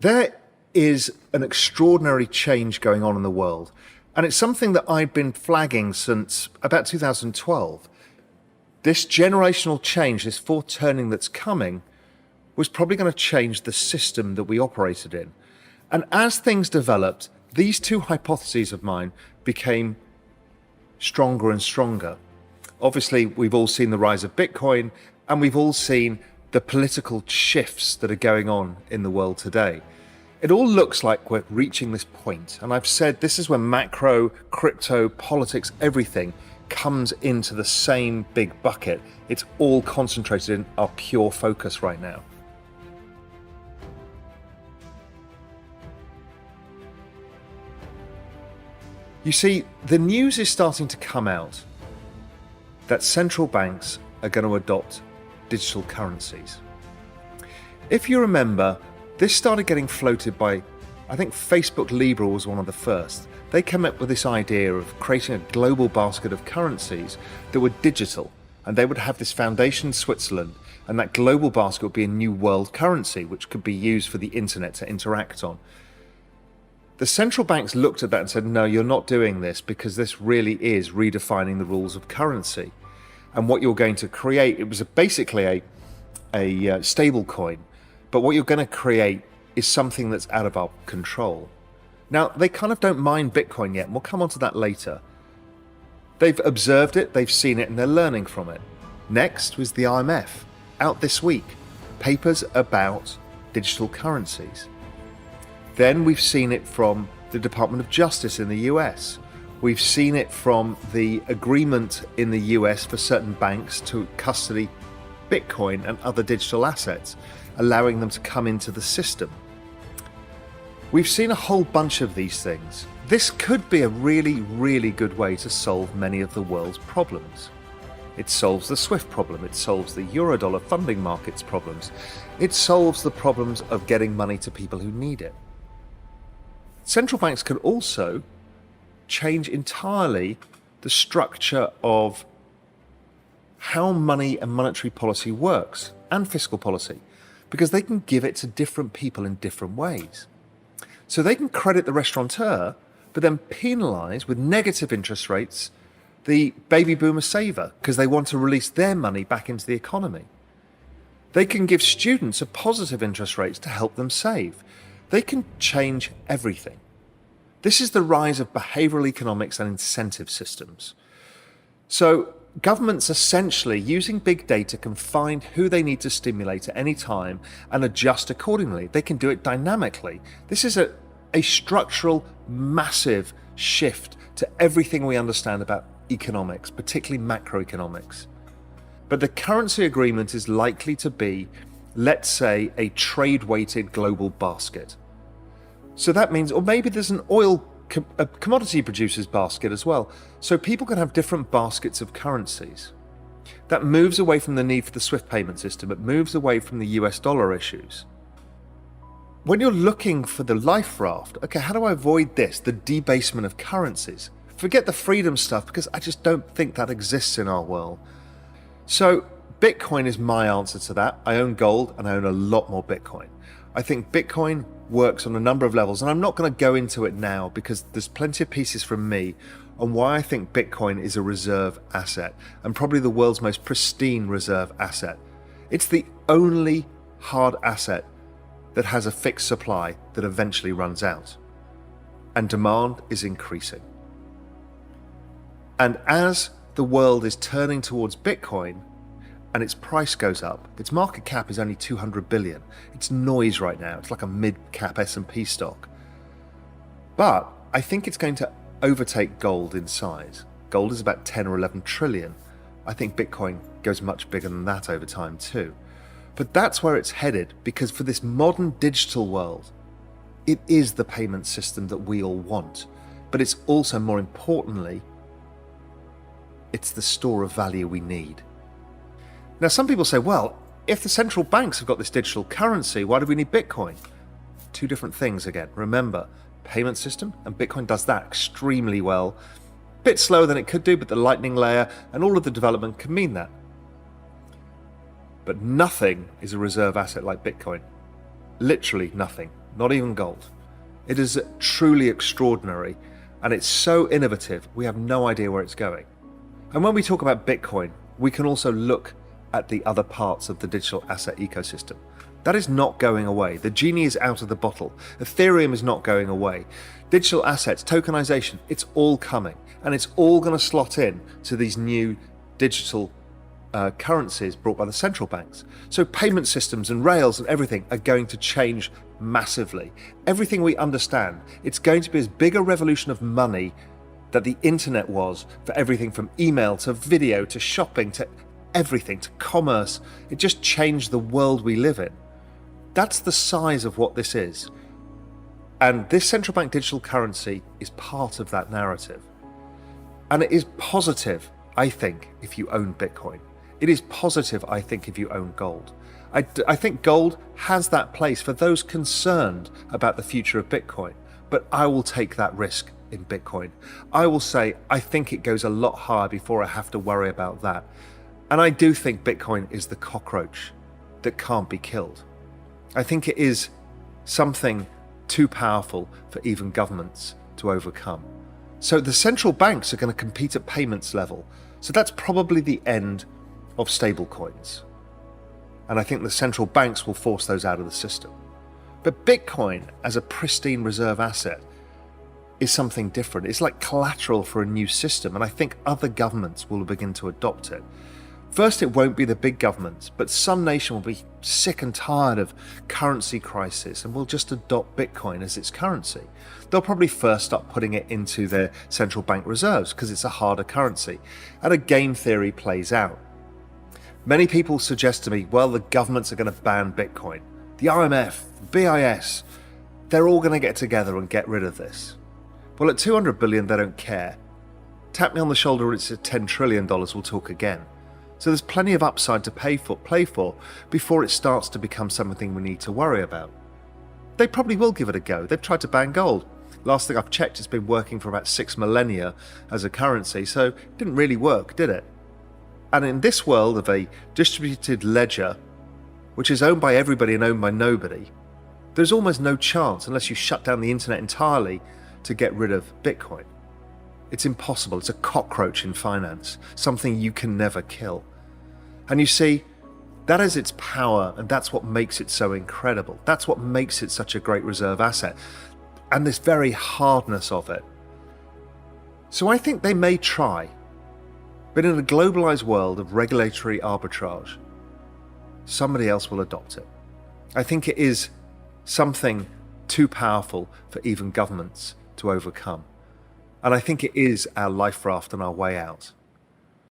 There is an extraordinary change going on in the world, and it's something that I've been flagging since about 2012. This generational change, this fourth turning that's coming, was probably going to change the system that we operated in. And as things developed, these two hypotheses of mine became stronger and stronger. Obviously, we've all seen the rise of Bitcoin, and we've all seen the political shifts that are going on in the world today. It all looks like we're reaching this point, and I've said this is when macro, crypto, politics, everything comes into the same big bucket. It's all concentrated in our pure focus right now. You see, the news is starting to come out that central banks are going to adopt digital currencies. If you remember, this started getting floated by, I think Facebook Libra was one of the first. They came up with this idea of creating a global basket of currencies that were digital, and they would have this foundation in Switzerland, and that global basket would be a new world currency which could be used for the internet to interact on. The central banks looked at that and said, no, you're not doing this, because this really is redefining the rules of currency. And what you're going to create, it was basically a stable coin, but what you're going to create is something that's out of our control. Now, they kind of don't mind Bitcoin yet, and we'll come on to that later. They've observed it, they've seen it, and they're learning from it. Next was the IMF, out this week, papers about digital currencies. Then we've seen it from the Department of Justice in the US. We've seen it from the agreement in the US for certain banks to custody Bitcoin and other digital assets, allowing them to come into the system. We've seen a whole bunch of these things. This could be a really, really good way to solve many of the world's problems. It solves the SWIFT problem, it solves the Eurodollar funding markets problems, it solves the problems of getting money to people who need it. Central banks could also change entirely the structure of how money and monetary policy works, and fiscal policy, because they can give it to different people in different ways. So they can credit the restaurateur, but then penalise with negative interest rates the baby boomer saver, because they want to release their money back into the economy. They can give students a positive interest rates to help them save. They can change everything. This is the rise of behavioural economics and incentive systems. So governments essentially, using big data, can find who they need to stimulate at any time and adjust accordingly. They can do it dynamically. This is a structural, massive shift to everything we understand about economics, particularly macroeconomics. But the currency agreement is likely to be, let's say, a trade-weighted global basket. So that means, or maybe there's an a commodity producers basket as well. So people can have different baskets of currencies. That moves away from the need for the SWIFT payment system. It moves away from the US dollar issues. When you're looking for the life raft, okay, how do I avoid this? The debasement of currencies. Forget the freedom stuff, because I just don't think that exists in our world. So Bitcoin is my answer to that. I own gold and I own a lot more Bitcoin. I think Bitcoin works on a number of levels, and I'm not going to go into it now because there's plenty of pieces from me on why I think Bitcoin is a reserve asset, and probably the world's most pristine reserve asset. It's the only hard asset that has a fixed supply that eventually runs out, and demand is increasing. And as the world is turning towards Bitcoin, and its price goes up, its market cap is only 200 billion. It's noise right now. It's like a mid-cap S&P stock. But I think it's going to overtake gold in size. Gold is about 10 or 11 trillion. I think Bitcoin goes much bigger than that over time too. But that's where it's headed, because for this modern digital world, it is the payment system that we all want. But it's also, more importantly, it's the store of value we need. Now, some people say, well, if the central banks have got this digital currency, why do we need Bitcoin? Two different things again. Remember, payment system, and Bitcoin does that extremely well. Bit slower than it could do, but the Lightning layer and all of the development can mean that. But nothing is a reserve asset like Bitcoin. Literally nothing. not even gold. It is truly extraordinary, and it's so innovative, we have no idea where it's going. And when we talk about Bitcoin, we can also look at the other parts of the digital asset ecosystem. That is not going away. The genie is out of the bottle. Ethereum is not going away. Digital assets, tokenization, it's all coming. And it's all going to slot in to these new digital currencies brought by the central banks. So payment systems and rails and everything are going to change massively. Everything we understand, it's going to be as big a revolution of money that the internet was for everything from email to video to shopping to everything to commerce. It just changed the world we live in. That's the size of what this is. And this central bank digital currency is part of that narrative. And it is positive, I think, if you own Bitcoin. It is positive, I think, if you own gold. I think gold has that place for those concerned about the future of Bitcoin. But I will take that risk in Bitcoin. I will say, I think it goes a lot higher before I have to worry about that. And I do think Bitcoin is the cockroach that can't be killed. I think it is something too powerful for even governments to overcome. So the central banks are going to compete at payments level. So that's probably the end of stablecoins. And I think the central banks will force those out of the system. But Bitcoin as a pristine reserve asset is something different. It's like collateral for a new system, and I think other governments will begin to adopt it. First, it won't be the big governments, but some nation will be sick and tired of currency crisis and will just adopt Bitcoin as its currency. They'll probably first start putting it into their central bank reserves because it's a harder currency, and a game theory plays out. Many people suggest to me, well, the governments are going to ban Bitcoin. The IMF, the BIS, they're all going to get together and get rid of this. Well, at 200 billion, they don't care. Tap me on the shoulder when it's at $10 trillion, we'll talk again. So there's plenty of upside to play for before it starts to become something we need to worry about. They probably will give it a go. They've tried to ban gold. Last thing I've checked, it's been working for about 6 millennia as a currency, so it didn't really work, did it? And in this world of a distributed ledger, which is owned by everybody and owned by nobody, there's almost no chance, unless you shut down the internet entirely, to get rid of Bitcoin. It's impossible. It's a cockroach in finance, something you can never kill. And you see, that is its power, and that's what makes it so incredible. That's what makes it such a great reserve asset, and this very hardness of it. So I think they may try, but in a globalized world of regulatory arbitrage, somebody else will adopt it. I think it is something too powerful for even governments to overcome. And I think it is our life raft and our way out.